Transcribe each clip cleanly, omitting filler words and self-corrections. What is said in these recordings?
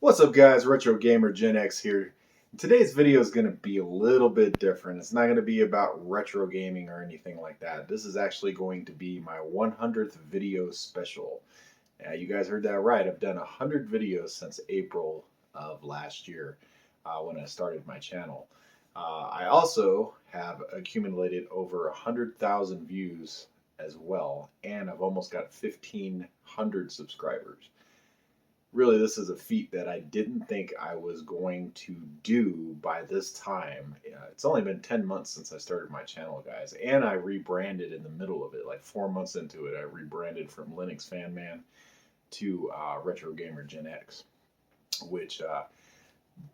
What's up guys, RetrogamerGenX here. Today's video is going to be a little bit different. It's not going to be about retro gaming or anything like that. This is actually going to be my 100th video special. You guys heard that right. I've done 100 videos since April of last year when I started my channel. I also have accumulated over 100,000 views as well, and I've almost got 1,500 subscribers. Really, this is a feat that I didn't think I was going to do by this time. It's only been 10 months since I started my channel, guys, and I rebranded in the middle of it. Like 4 months into it, I rebranded from Linux Fan Man to RetrogamerGenX, which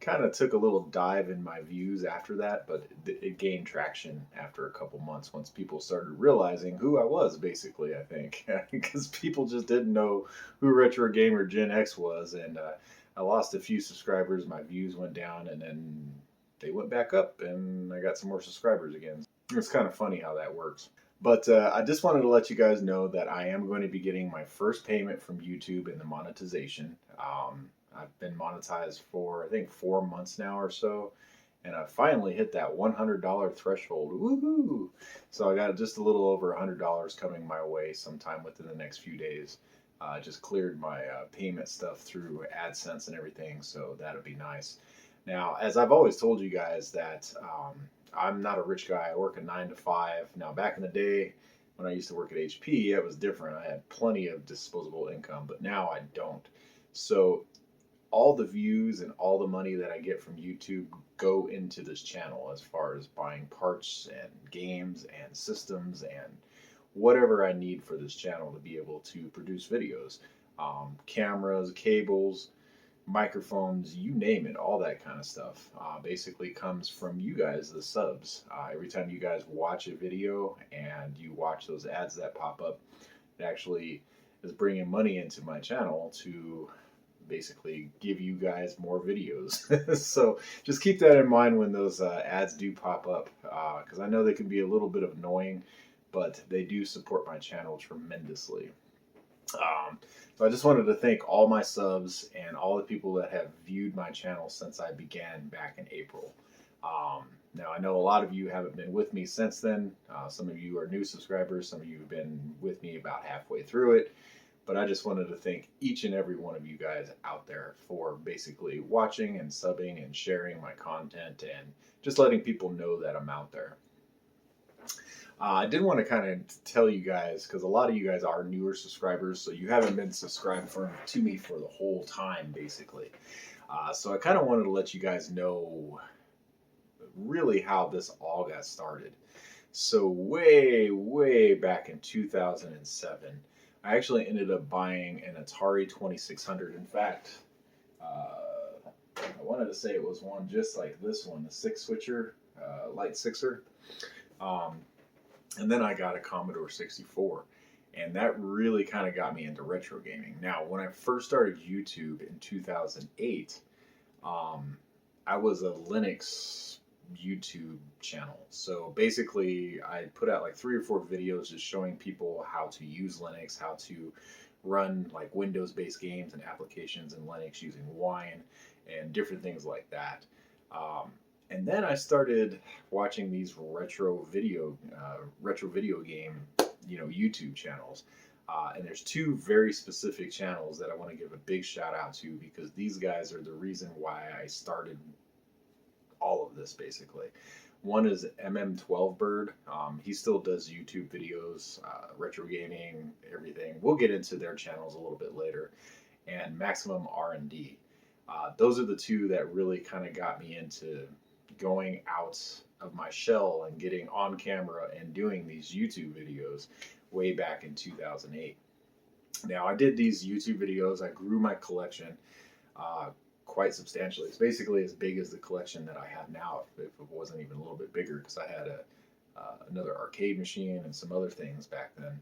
kind of took a little dive in my views after that, but it gained traction after a couple months once people started realizing who I was, basically, I think. Because people just didn't know who RetrogamerGenX was, and I lost a few subscribers, my views went down, and then they went back up, and I got some more subscribers again. It's kind of funny how that works. But I just wanted to let you guys know that I am going to be getting my first payment from YouTube in the monetization. I've been monetized for, I think, 4 months now or so, and I finally hit that $100 threshold. Woohoo! So I got just a little over $100 coming my way sometime within the next few days. I just cleared my payment stuff through AdSense and everything, so that'll be nice. Now, as I've always told you guys, that I'm not a rich guy. I work a 9 to 5. Now, back in the day, when I used to work at HP, it was different. I had plenty of disposable income, but now I don't. So all the views and all the money that I get from YouTube go into this channel as far as buying parts and games and systems and whatever I need for this channel to be able to produce videos. Cameras, cables, microphones, you name it, all that kind of stuff basically comes from you guys, the subs. Every time you guys watch a video and you watch those ads that pop up, it actually is bringing money into my channel to basically give you guys more videos. So just keep that in mind when those ads do pop up, because I know they can be a little bit annoying, but they do support my channel tremendously. So I just wanted to thank all my subs and all the people that have viewed my channel since I began back in April. Now, I know a lot of you haven't been with me since then. Some of you are new subscribers. Some of you have been with me about halfway through it. But I just wanted to thank each and every one of you guys out there for basically watching and subbing and sharing my content and just letting people know that I'm out there. I did want to kind of tell you guys, because a lot of you guys are newer subscribers, so you haven't been subscribed to me for the whole time, basically. So I kind of wanted to let you guys know really how this all got started. So way back in 2007, I actually ended up buying an Atari 2600. In fact, I wanted to say it was one just like this one, the 6-switcher, light sixer. And then I got a Commodore 64. And that really kind of got me into retro gaming. Now, when I first started YouTube in 2008, I was a Linux YouTube channel. So basically, I put out like 3 or 4 videos just showing people how to use Linux, how to run like Windows-based games and applications in Linux using Wine and different things like that. And then I started watching these retro video game, YouTube channels. And there's 2 very specific channels that I want to give a big shout out to, because these guys are the reason why I started all of this, basically. One is MM12Bird. He still does YouTube videos, retro gaming, everything. We'll get into their channels a little bit later. And Maximum R&D. Those are the 2 that really kind of got me into going out of my shell and getting on camera and doing these YouTube videos way back in 2008. Now, I did these YouTube videos. I grew my collection quite substantially. It's basically as big as the collection that I have now, if it wasn't even a little bit bigger, because I had another arcade machine and some other things back then.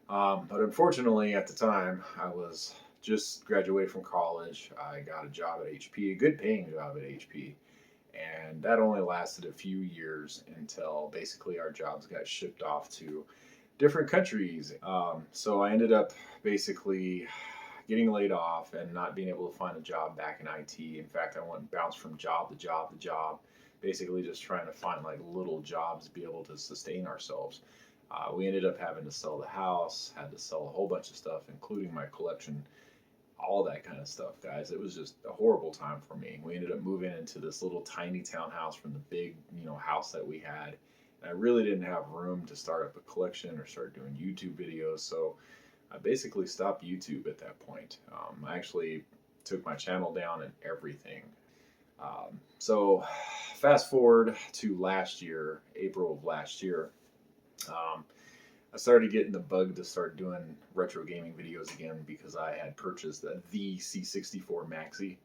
But unfortunately, at the time, I was just graduated from college. I got a job at HP, a good paying job at HP. And that only lasted a few years until basically our jobs got shipped off to different countries. So I ended up basically getting laid off and not being able to find a job back in IT. In fact, I went and bounced from job to job to job, basically just trying to find like little jobs to be able to sustain ourselves. We ended up having to sell the house, had to sell a whole bunch of stuff, including my collection, all that kind of stuff, guys. It was just a horrible time for me. We ended up moving into this little tiny townhouse from the big, house that we had. And I really didn't have room to start up a collection or start doing YouTube videos. So I basically stopped YouTube at that point. I actually took my channel down and everything. So fast forward to last year, April of last year, I started getting the bug to start doing retro gaming videos again because I had purchased the C64 Maxi,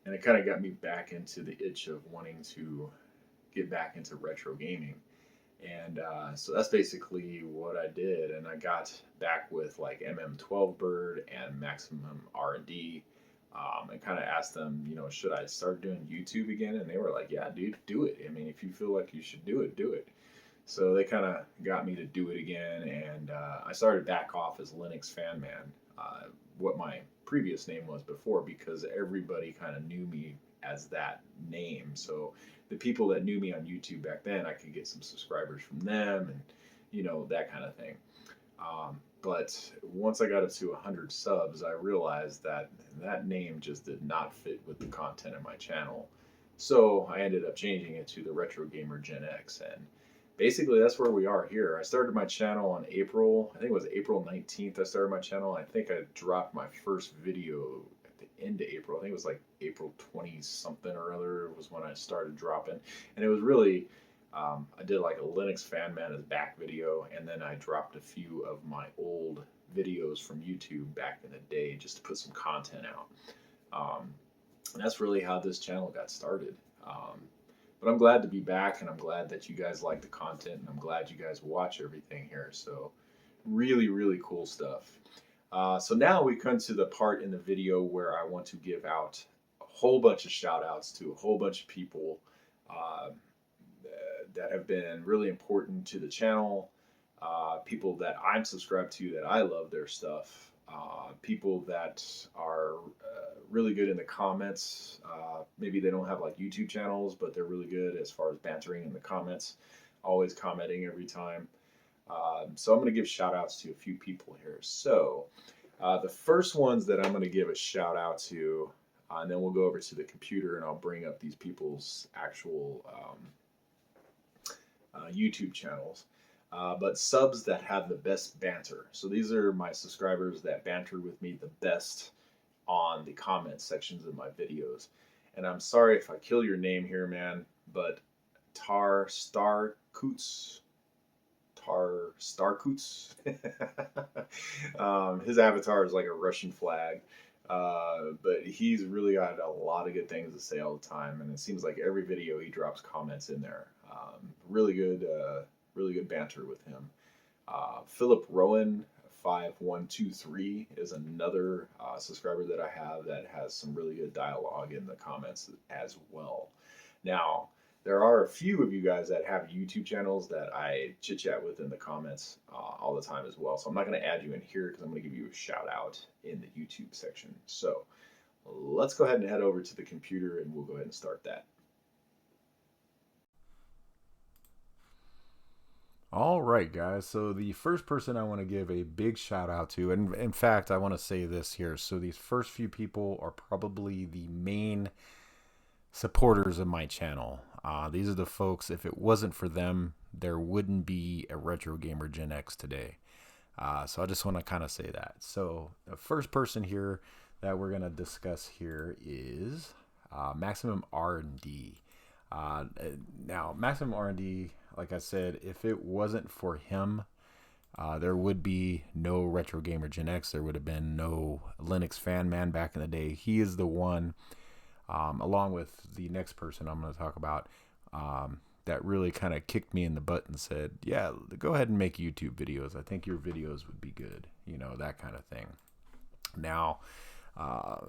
and it kind of got me back into the itch of wanting to get back into retro gaming. And so that's basically what I did, and I got back with like MM12 Bird and Maximum R&D, and kind of asked them, should I start doing YouTube again? And they were like, yeah, dude, do it. I mean, if you feel like you should do it, do it. So they kind of got me to do it again, and I started back off as Linux Fan Man, what my previous name was before, because everybody kind of knew me as that name. So the people that knew me on YouTube back then, I could get some subscribers from them, and that kind of thing. But once I got up to 100 subs, I realized that that name just did not fit with the content of my channel. So I ended up changing it to the RetrogamerGenX, and basically that's where we are here. I started my channel on April, I think it was April 19th I started my channel. I think I dropped my first video at the end of April. I think it was like April 20 something or other was when I started dropping. And it was really, I did like a Linux Fan Man as back video, and then I dropped a few of my old videos from YouTube back in the day just to put some content out. And that's really how this channel got started. But I'm glad to be back, and I'm glad that you guys like the content, and I'm glad you guys watch everything here. So really, really cool stuff. So now we come to the part in the video where I want to give out a whole bunch of shout outs to a whole bunch of people that have been really important to the channel, people that I'm subscribed to that I love their stuff, people that are really good in the comments. Maybe they don't have like YouTube channels, but they're really good as far as bantering in the comments, always commenting every time. So I'm going to give shout outs to a few people here. So the first ones that I'm going to give a shout out to, and then we'll go over to the computer and I'll bring up these people's actual YouTube channels. But subs that have the best banter. So these are my subscribers that banter with me the best on the comment sections of my videos. And I'm sorry if I kill your name here, man, but Tar Starkoots, his avatar is like a Russian flag, but he's really got a lot of good things to say all the time, and it seems like every video he drops comments in there. Really good banter with him. Philip Rowan 5123 is another subscriber that I have that has some really good dialogue in the comments as well. Now, there are a few of you guys that have YouTube channels that I chit chat with in the comments all the time as well. So I'm not going to add you in here because I'm going to give you a shout out in the YouTube section. So let's go ahead and head over to the computer and we'll go ahead and start that. All right, guys. So the first person I want to give a big shout out to, and in fact, I want to say this here. So these first few people are probably the main supporters of my channel. These are the folks, if it wasn't for them, there wouldn't be a RetrogamerGenX today. So I just want to kind of say that. So the first person here that we're going to discuss here is Maximum R&D. Now, Maximum R&D, like I said, if it wasn't for him, there would be no RetrogamerGenX. There would have been no Linux Fan Man back in the day. He is the one, along with the next person I'm going to talk about, that really kind of kicked me in the butt and said, yeah, go ahead and make YouTube videos. I think your videos would be good, that kind of thing. Now,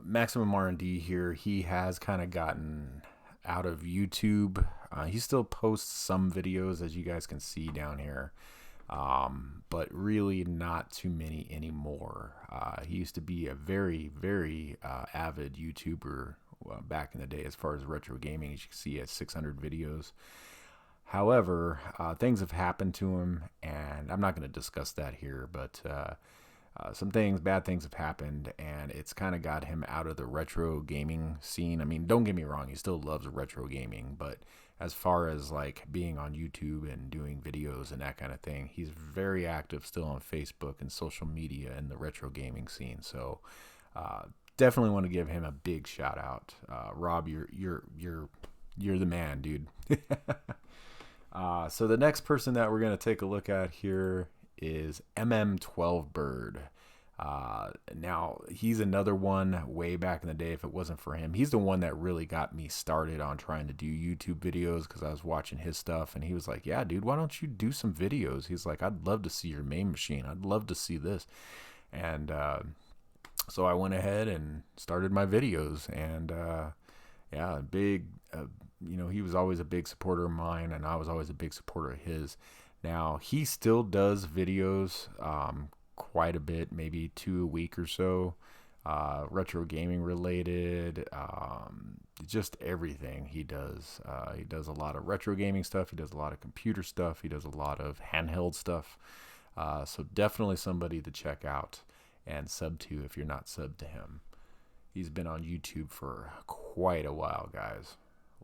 Maximum R&D here, he has kind of gotten out of YouTube. He still posts some videos, as you guys can see down here, but really not too many anymore. He used to be a very, very avid YouTuber back in the day as far as retro gaming. As you can see, he has 600 videos. However, things have happened to him, and I'm not going to discuss that here, but some bad things have happened, and it's kind of got him out of the retro gaming scene. I mean, don't get me wrong, he still loves retro gaming, but as far as like being on YouTube and doing videos and that kind of thing, he's very active still on Facebook and social media in the retro gaming scene. So definitely want to give him a big shout out. Rob, you're the man, dude. So the next person that we're going to take a look at here is MM12 Bird. Now, he's another one way back in the day. If it wasn't for him, he's the one that really got me started on trying to do YouTube videos, because I was watching his stuff and he was like, yeah, dude, why don't you do some videos? He's like, I'd love to see your main machine. I'd love to see this. And so I went ahead and started my videos. And yeah, he was always a big supporter of mine, and I was always a big supporter of his. Now, he still does videos quite a bit, maybe 2 a week or so, retro gaming related, just everything he does. He does a lot of retro gaming stuff. He does a lot of computer stuff. He does a lot of handheld stuff. So definitely somebody to check out and sub to if you're not subbed to him. He's been on YouTube for quite a while, guys.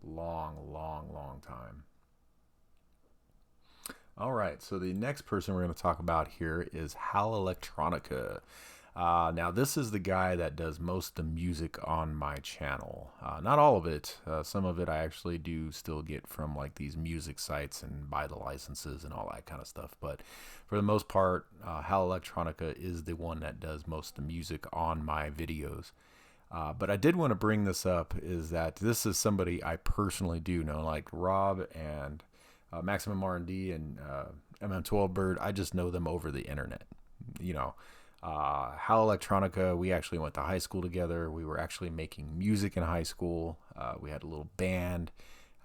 Long time. All right, so the next person we're going to talk about here is HAAL Electronica. Now, this is the guy that does most of the music on my channel. Not all of it. Some of it I actually do still get from like these music sites and buy the licenses and all that kind of stuff. But for the most part, HAAL Electronica is the one that does most of the music on my videos. But I did want to bring this up, is that this is somebody I personally do know, like Rob and Maximum R&D and MM12 Bird. I just know them over the internet. HAAL Electronica, we actually went to high school together. We were actually making music in high school. We had a little band.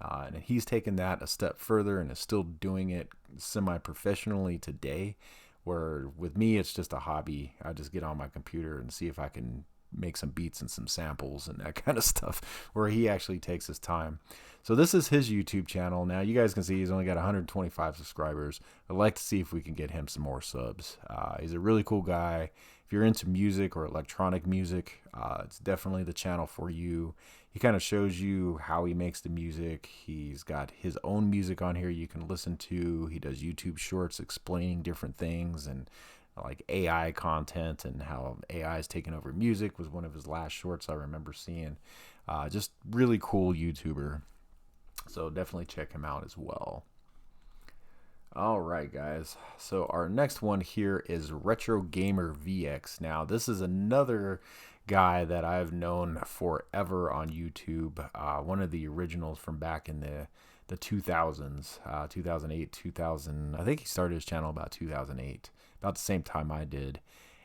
And he's taken that a step further and is still doing it semi-professionally today, where with me, it's just a hobby. I just get on my computer and see if I can make some beats and some samples and that kind of stuff, where he actually takes his time. So this is his YouTube channel. Now you guys can see he's only got 125 subscribers. I'd like to see if we can get him some more subs. He's a really cool guy. If you're into music or electronic music, it's definitely the channel for you. He kind of shows you how he makes the music. He's got his own music on here you can listen to. He does YouTube shorts explaining different things, and like AI content, and how AI is taking over music was one of his last shorts I remember seeing. Just really cool YouTuber. So definitely check him out as well. All right, guys. So our next one here is RetrogamerVX. Now, this is another guy that I've known forever on YouTube. One of the originals from back in the 2000s, 2008, 2000. I think he started his channel about 2008, about the same time I did.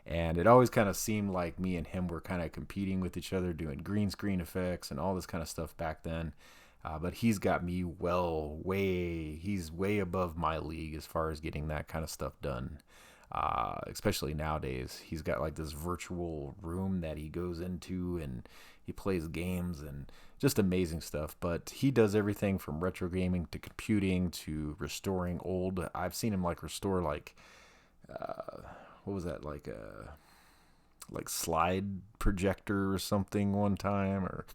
And it always kind of seemed like me and him were kind of competing with each other, doing green screen effects and all this kind of stuff back then. But he's got me he's way above my league as far as getting that kind of stuff done. Especially nowadays, he's got like this virtual room that he goes into and he plays games and just amazing stuff. But he does everything from retro gaming to computing to restoring old. I've seen him like restore like, what was that, like a slide projector or something one time, or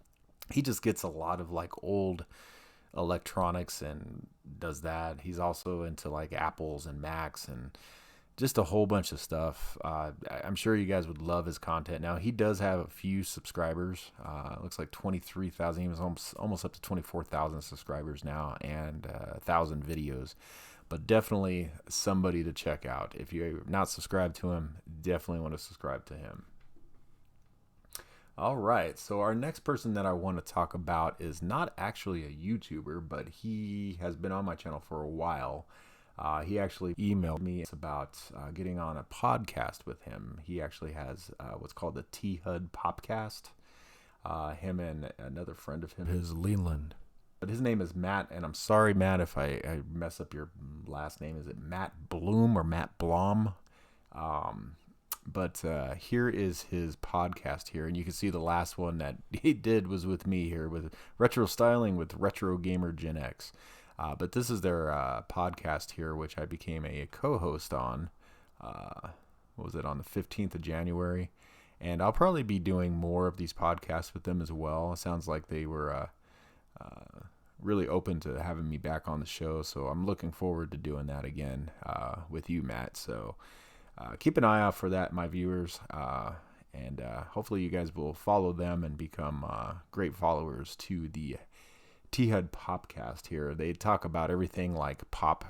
he just gets a lot of like old electronics and does that. He's also into like Apples and Macs and just a whole bunch of stuff. I'm sure you guys would love his content. Now, he does have a few subscribers. It looks like 23,000. He was almost up to 24,000 subscribers now, and 1,000 videos. But definitely somebody to check out. If you're not subscribed to him, definitely want to subscribe to him. All right, so our next person that I want to talk about is not actually a YouTuber, but he has been on my channel for a while. He actually emailed me about getting on a podcast with him. He actually has what's called the T-HUD Popcast. Him and another friend of his is Leland. but his name is Matt, and I'm sorry, Matt, if I mess up your last name. Is it Matt Bloom or Matt Blom? Um, but here is his podcast here, and you can see the last one that he did was with me here with Retro Styling with RetrogamerGenX. But this is their podcast here, which I became a co-host on. What was it, on the 15th of January? And I'll probably be doing more of these podcasts with them as well. It sounds like they were really open to having me back on the show, so I'm looking forward to doing that again with you, Matt. So keep an eye out for that, my viewers, and hopefully you guys will follow them and become great followers to the T-HUD Popcast here. They talk about everything like pop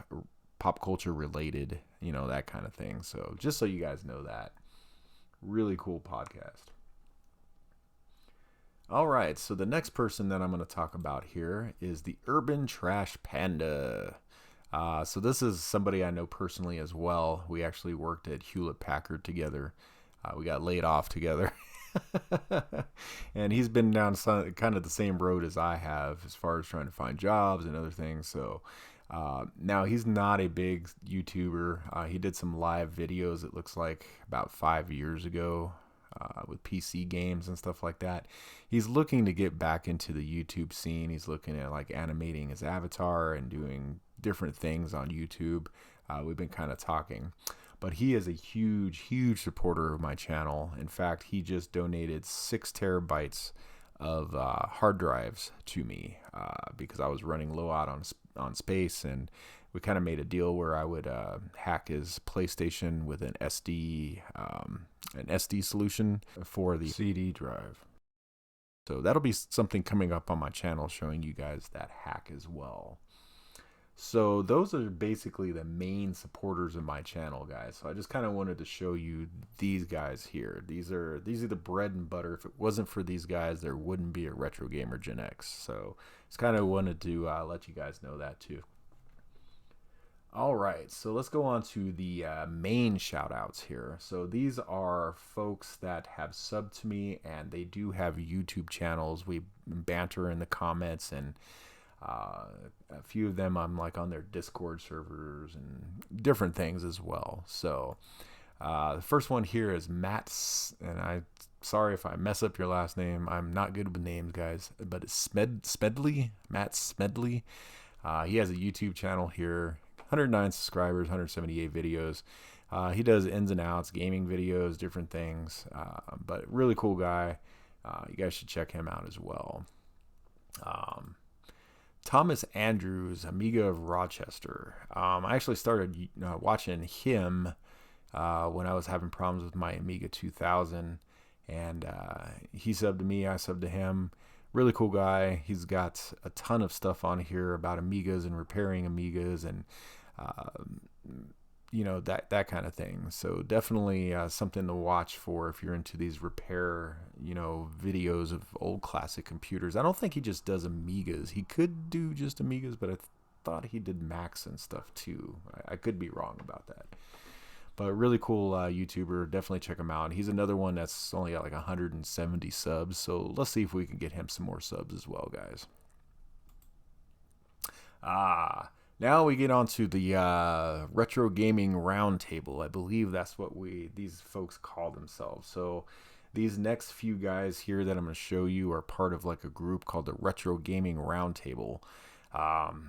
culture related, you know, that kind of thing. So just so you guys know that. Really cool podcast. All right, so the next person that I'm going to talk about here is the Urban Trash Panda. So this is somebody I know personally as well. We actually worked at Hewlett Packard together. We got laid off together. And he's been down kind of the same road as I have as far as trying to find jobs and other things. So now he's not a big YouTuber. He did some live videos, it looks like, about 5 years ago with PC games and stuff like that. He's looking to get back into the YouTube scene. He's looking at like animating his avatar and doing different things on YouTube. We've been kind of talking. But he is a huge supporter of my channel. In fact, he just donated 6 terabytes of hard drives to me because I was running low out on space, and we kind of made a deal where I would hack his PlayStation with an SD solution for the CD drive. So that'll be something coming up on my channel showing you guys that hack as well. So those are basically the main supporters of my channel, guys. So I just kind of wanted to show you these guys here. These are the bread and butter. If it wasn't for these guys, there wouldn't be a RetrogamerGenX. So just kind of wanted to let you guys know that too. All right, so let's go on to the main shout outs here. So these are folks that have subbed to me, and they do have YouTube channels. We banter in the comments, and a few of them I'm like on their Discord servers and different things as well. So the first one here is Matt, and I sorry if I mess up your last name. I'm not good with names, guys, but it's Smedley, Matt Smedley. He has a YouTube channel here, 109 subscribers, 178 videos. He does ins and outs, gaming videos, different things, but really cool guy. You guys should check him out as well. Thomas Andrews, Amiga of Rochester. I actually started watching him when I was having problems with my Amiga 2000, and he subbed to me, I subbed to him. Really cool guy. He's got a ton of stuff on here about Amigas and repairing Amigas and you know, that kind of thing. So definitely something to watch for if you're into these repair, you know, videos of old classic computers. I don't think he just does Amigas. He could do just Amigas, but I thought he did Macs and stuff too. I could be wrong about that. But really cool YouTuber. Definitely check him out. He's another one that's only got like 170 subs. So let's see if we can get him some more subs as well, guys. Now we get on to the Retro Gaming Roundtable. I believe that's what these folks call themselves. So these next few guys here that I'm going to show you are part of like a group called the Retro Gaming Roundtable.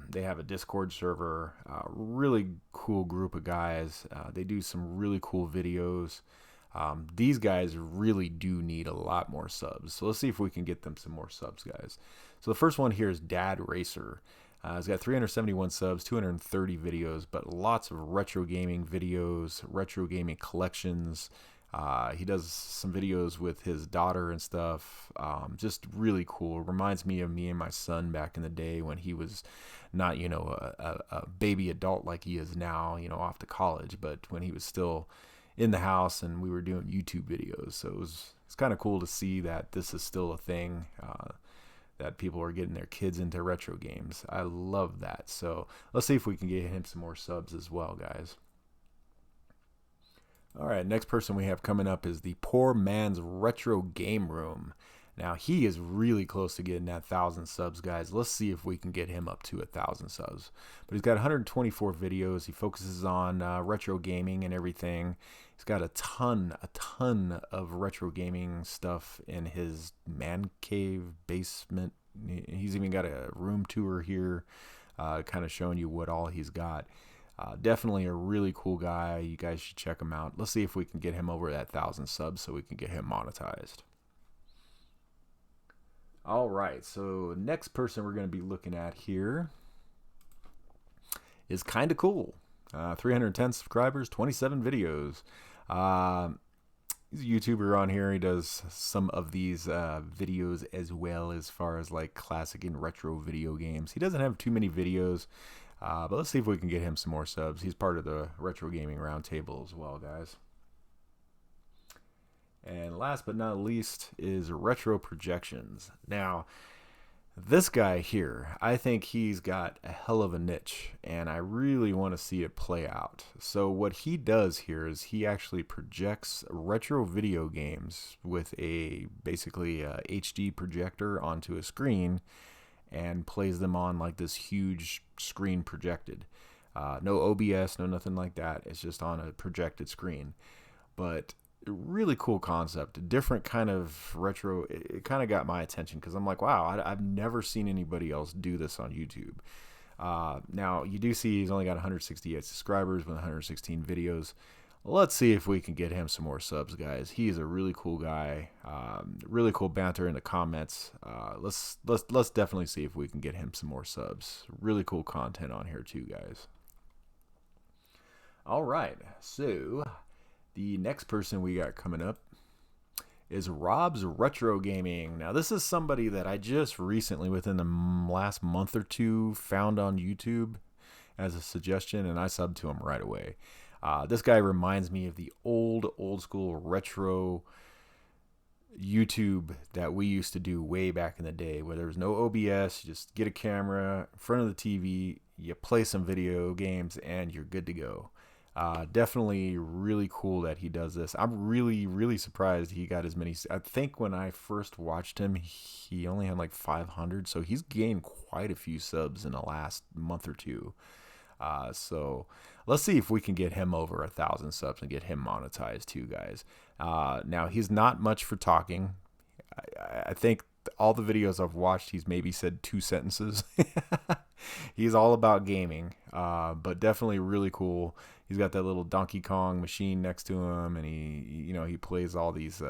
They have a Discord server, really cool group of guys. They do some really cool videos. These guys really do need a lot more subs. So let's see if we can get them some more subs, guys. So the first one here is Dad Racer. He's got 371 subs, 230 videos, but lots of retro gaming videos, retro gaming collections. He does some videos with his daughter and stuff. Just really cool. Reminds me of me and my son back in the day when he was not, you know, a baby adult like he is now, you know, off to college, but when he was still in the house and we were doing YouTube videos. So it's kind of cool to see that this is still a thing. That people are getting their kids into retro games. I love that. So let's see if we can get him some more subs as well, guys. All right, next person we have coming up is the Poor Man's Retro Game Room. Now he is really close to getting that 1,000 subs, guys. Let's see if we can get him up to 1,000 subs. But he's got 124 videos. He focuses on retro gaming and everything. He's got a ton of retro gaming stuff in his man cave basement. He's even got a room tour here, kind of showing you what all he's got. Definitely a really cool guy. You guys should check him out. Let's see if we can get him over that 1,000 subs so we can get him monetized. All right, so next person we're going to be looking at here is kind of cool. 310 subscribers, 27 videos. He's a YouTuber on here. He does some of these videos as well, as far as like classic and retro video games. He doesn't have too many videos, but let's see if we can get him some more subs. He's part of the Retro Gaming Roundtable as well, guys. And last but not least is Retro Projections. Now, this guy here, I think he's got a hell of a niche, and I really want to see it play out. So what he does here is he actually projects retro video games with basically a HD projector onto a screen and plays them on like this huge screen projected. No OBS, no nothing like that. It's just on a projected screen. But really cool concept, different kind of retro. It kind of got my attention because I'm like, wow, I've never seen anybody else do this on YouTube. Now you do see he's only got 168 subscribers with 116 videos. Let's see if we can get him some more subs, guys. He is a really cool guy. Really cool banter in the comments. Let's definitely see if we can get him some more subs. Really cool content on here too, guys. All right, so the next person we got coming up is Rob's Retro Gaming. Now, this is somebody that I just recently, within the last month or two, found on YouTube as a suggestion, and I subbed to him right away. This guy reminds me of the old school retro YouTube that we used to do way back in the day, where there was no OBS. You just get a camera in front of the TV, you play some video games, and you're good to go. Definitely really cool that he does this. I'm really surprised he got as many. I think when I first watched him, he only had like 500, so he's gained quite a few subs in the last month or two. So let's see if we can get him over 1,000 subs and get him monetized too, guys. Now, he's not much for talking. I think all the videos I've watched, he's maybe said 2 sentences. He's all about gaming, but definitely really cool. He's got that little Donkey Kong machine next to him, and he plays all these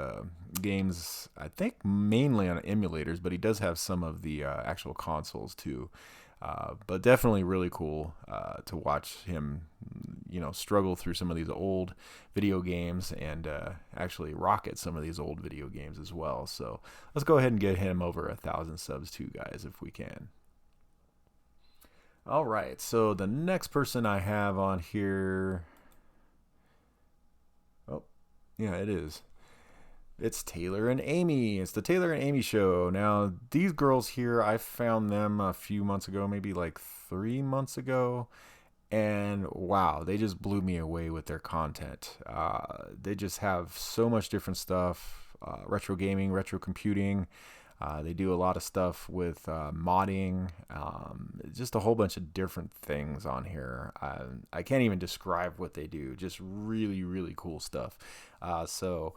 games, I think mainly on emulators, but he does have some of the actual consoles too. But definitely really cool to watch him, struggle through some of these old video games and actually rocket some of these old video games as well. So let's go ahead and get him over 1,000 subs too, guys, if we can. All right, so the next person I have on here, oh, yeah, it is. It's Taylor and Amy. It's the Taylor and Amy show. Now, these girls here, I found them a few months ago, maybe like 3 months ago, and wow, they just blew me away with their content. They just have so much different stuff, retro gaming, retro computing. They do a lot of stuff with modding, just a whole bunch of different things on here. I can't even describe what they do. Just really cool stuff. So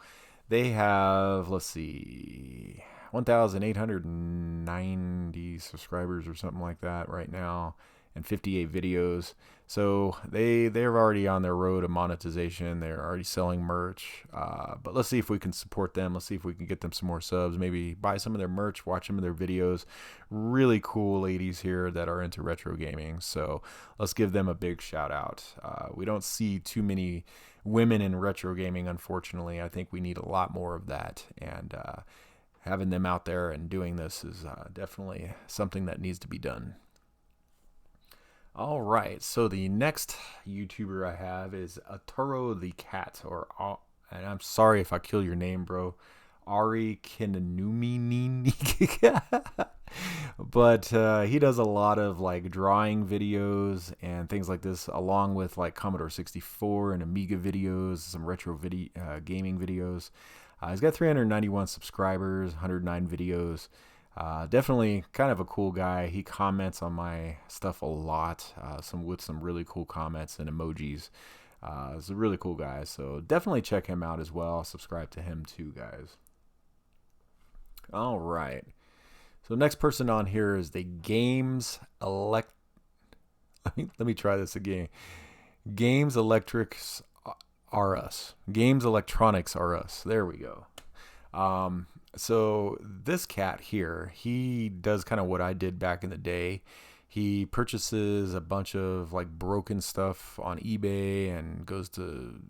they have, let's see, 1,890 subscribers or something like that right now, and 58 videos. So they're already on their road to monetization. They're already selling merch. But let's see if we can support them. Let's see if we can get them some more subs. Maybe buy some of their merch, watch some of their videos. Really cool ladies here that are into retro gaming. So let's give them a big shout out. We don't see too many women in retro gaming, unfortunately. I think we need a lot more of that. And having them out there and doing this is definitely something that needs to be done. All right, so the next YouTuber I have is Arturo the Cat, and I'm sorry if I kill your name, bro, Ari Kinanumini. But he does a lot of like drawing videos and things like this, along with like Commodore 64 and Amiga videos, some retro gaming videos. He's got 391 subscribers, 109 videos. Definitely kind of a cool guy. He comments on my stuff a lot, with some really cool comments and emojis. He's a really cool guy, so definitely check him out as well. Subscribe to him too, guys. All right. So next person on here is the Games Elect. Let me try this again. Games Electrics are us. Games Electronics are us. There we go. So this cat here, he does kind of what I did back in the day. He purchases a bunch of like broken stuff on eBay and goes to,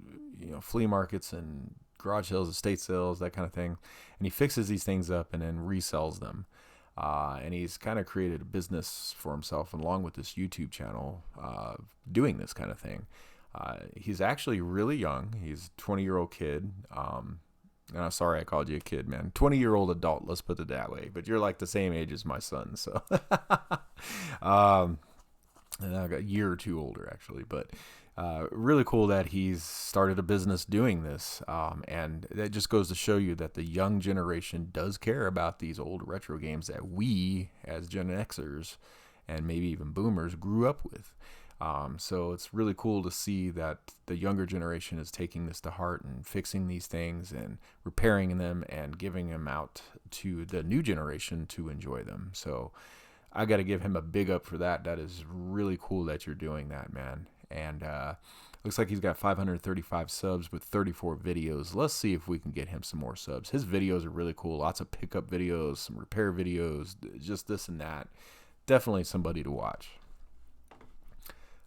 flea markets and garage sales, estate sales, that kind of thing. And he fixes these things up and then resells them. And he's kind of created a business for himself along with this YouTube channel, doing this kind of thing. He's actually really young. He's a 20-year-old kid. And I'm sorry I called you a kid, man. 20-year-old adult, let's put it that way. But you're like the same age as my son, so. And I got a year or two older, actually. But really cool that he's started a business doing this. And that just goes to show you that the young generation does care about these old retro games that we, as Gen Xers, and maybe even boomers, grew up with. So it's really cool to see that the younger generation is taking this to heart and fixing these things and repairing them and giving them out to the new generation to enjoy them. So I got to give him a big up for that. That is really cool that you're doing that, man. And looks like he's got 535 subs with 34 videos. Let's see if we can get him some more subs. His videos are really cool. Lots of pickup videos, some repair videos, just this and that. Definitely somebody to watch.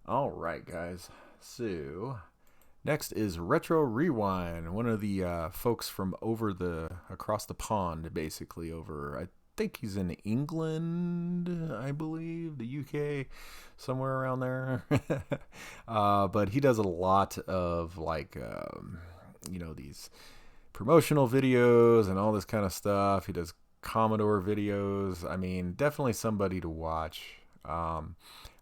All right, guys. So next is Retro Rewind, one of the folks from across the pond, basically over. I think he's in England, I believe, the UK, somewhere around there. But he does a lot of these promotional videos and all this kind of stuff. He does Commodore videos. I mean, definitely somebody to watch.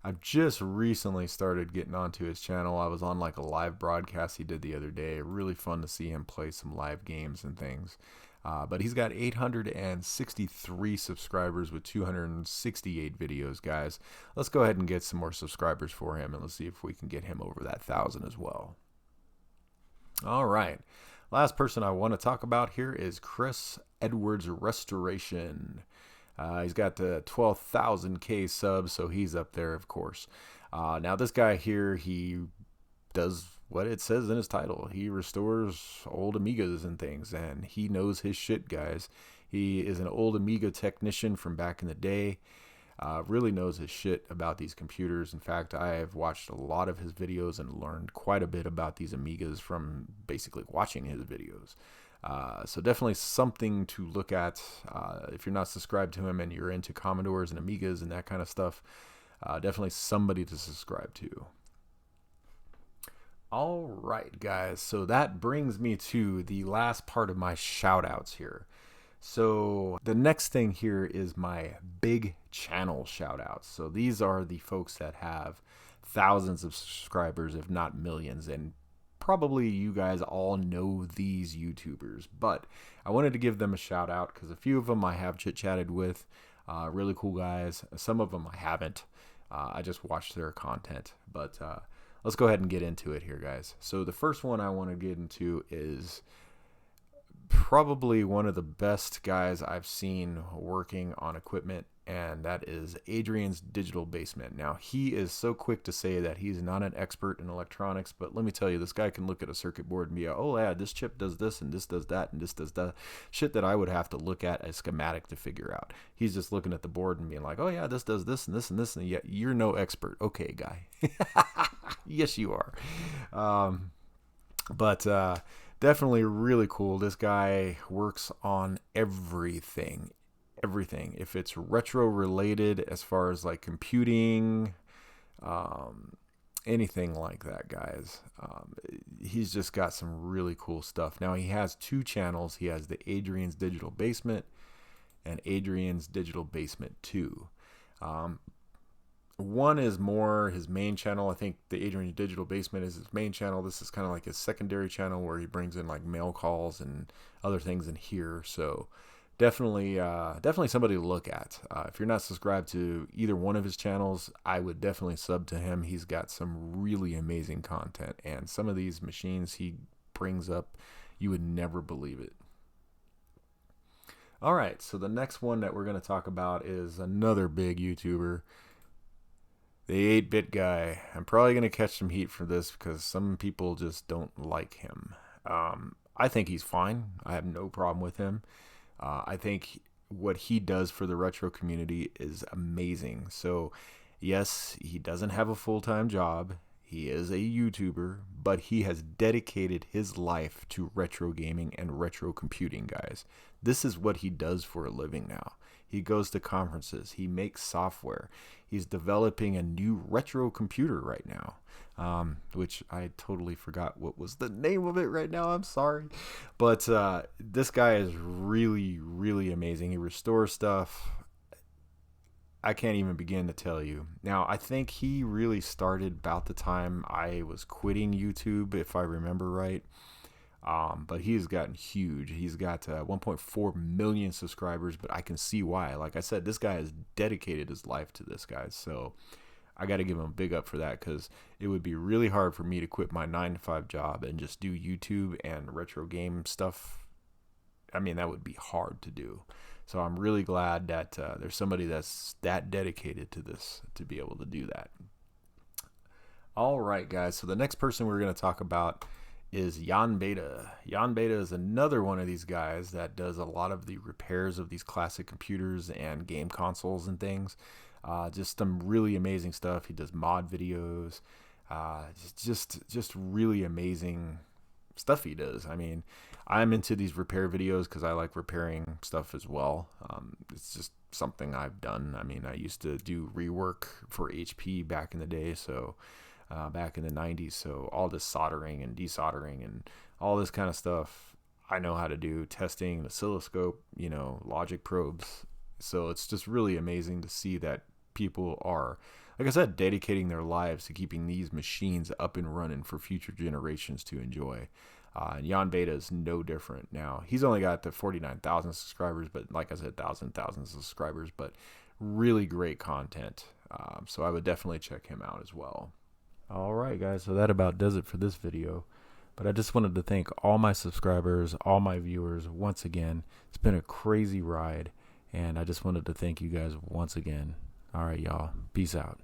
I've just recently started getting onto his channel. I was on like a live broadcast he did the other day. Really fun to see him play some live games and things. But he's got 863 subscribers with 268 videos, guys. Let's go ahead and get some more subscribers for him, and let's see if we can get him over that 1,000 as well. All right. Last person I want to talk about here is Chris Edwards Restoration. He's got 12,000K subs, so he's up there, of course. Now, this guy here, he does what it says in his title. He restores old Amigas and things, and he knows his shit, guys. He is an old Amiga technician from back in the day. Really knows his shit about these computers. In fact, I have watched a lot of his videos and learned quite a bit about these Amigas from basically watching his videos. So definitely something to look at if you're not subscribed to him and you're into Commodores and Amigas and that kind of stuff. Definitely somebody to subscribe to. All right, guys. So that brings me to the last part of my shout outs here. So the next thing here is my big channel shout outs. So these are the folks that have thousands of subscribers, if not millions, and probably you guys all know these YouTubers, but I wanted to give them a shout out because a few of them I have chit-chatted with, really cool guys. Some of them I haven't. I just watched their content, but let's go ahead and get into it here, guys. So the first one I want to get into is probably one of the best guys I've seen working on equipment, and that is Adrian's Digital Basement. Now, he is so quick to say that he's not an expert in electronics, but let me tell you, this guy can look at a circuit board and be like, oh yeah, this chip does this and this does that and this does that. Shit that I would have to look at a schematic to figure out. He's just looking at the board and being like, oh yeah, this does this and this and this, and yet you're no expert. Okay, guy. Yes, you are. But definitely really cool. This guy works on everything. If it's retro related, as far as like computing, anything like that, guys. He's just got some really cool stuff. Now, he has two channels. He has the Adrian's Digital Basement and Adrian's Digital Basement 2. One is more his main channel. I think the Adrian's Digital Basement is his main channel. This is kind of like his secondary channel where he brings in like mail calls and other things in here. So definitely somebody to look at. If you're not subscribed to either one of his channels, I would definitely sub to him. He's got some really amazing content, and some of these machines he brings up, you would never believe it. All right, so the next one that we're going to talk about is another big YouTuber, the 8-bit guy. I'm probably going to catch some heat for this because some people just don't like him. I think he's fine. I have no problem with him. I think what he does for the retro community is amazing. So, yes, he doesn't have a full-time job. He is a YouTuber, but he has dedicated his life to retro gaming and retro computing, guys. This is what he does for a living now. He goes to conferences. He makes software. He's developing a new retro computer right now, which I totally forgot what was the name of it right now. I'm sorry. But this guy is really, really amazing. He restores stuff. I can't even begin to tell you. Now, I think he really started about the time I was quitting YouTube, if I remember right. But he's gotten huge. He's got 1.4 million subscribers, but I can see why. Like I said, this guy has dedicated his life to this, guy. So I got to give him a big up for that, because it would be really hard for me to quit my 9-to-5 job and just do YouTube and retro game stuff. I mean, that would be hard to do. So I'm really glad that there's somebody that's that dedicated to this to be able to do that. All right, guys. So the next person we're going to talk about is Jan Beta. Jan Beta is another one of these guys that does a lot of the repairs of these classic computers and game consoles and things. Just some really amazing stuff. He does mod videos. Just really amazing stuff he does. I mean, I'm into these repair videos because I like repairing stuff as well. It's just something I've done. I mean, I used to do rework for HP back in the day, so back in the 90s. So all this soldering and desoldering and all this kind of stuff I know how to do. Testing, oscilloscope, logic probes. So it's just really amazing to see that people are, like I said, dedicating their lives to keeping these machines up and running for future generations to enjoy. And Jan Beta is no different. Now, he's only got the 49,000 subscribers, but like I said, thousands of subscribers, but really great content. So I would definitely check him out as well. All right, guys, so that about does it for this video. But I just wanted to thank all my subscribers, all my viewers once again. It's been a crazy ride, and I just wanted to thank you guys once again. All right, y'all. Peace out.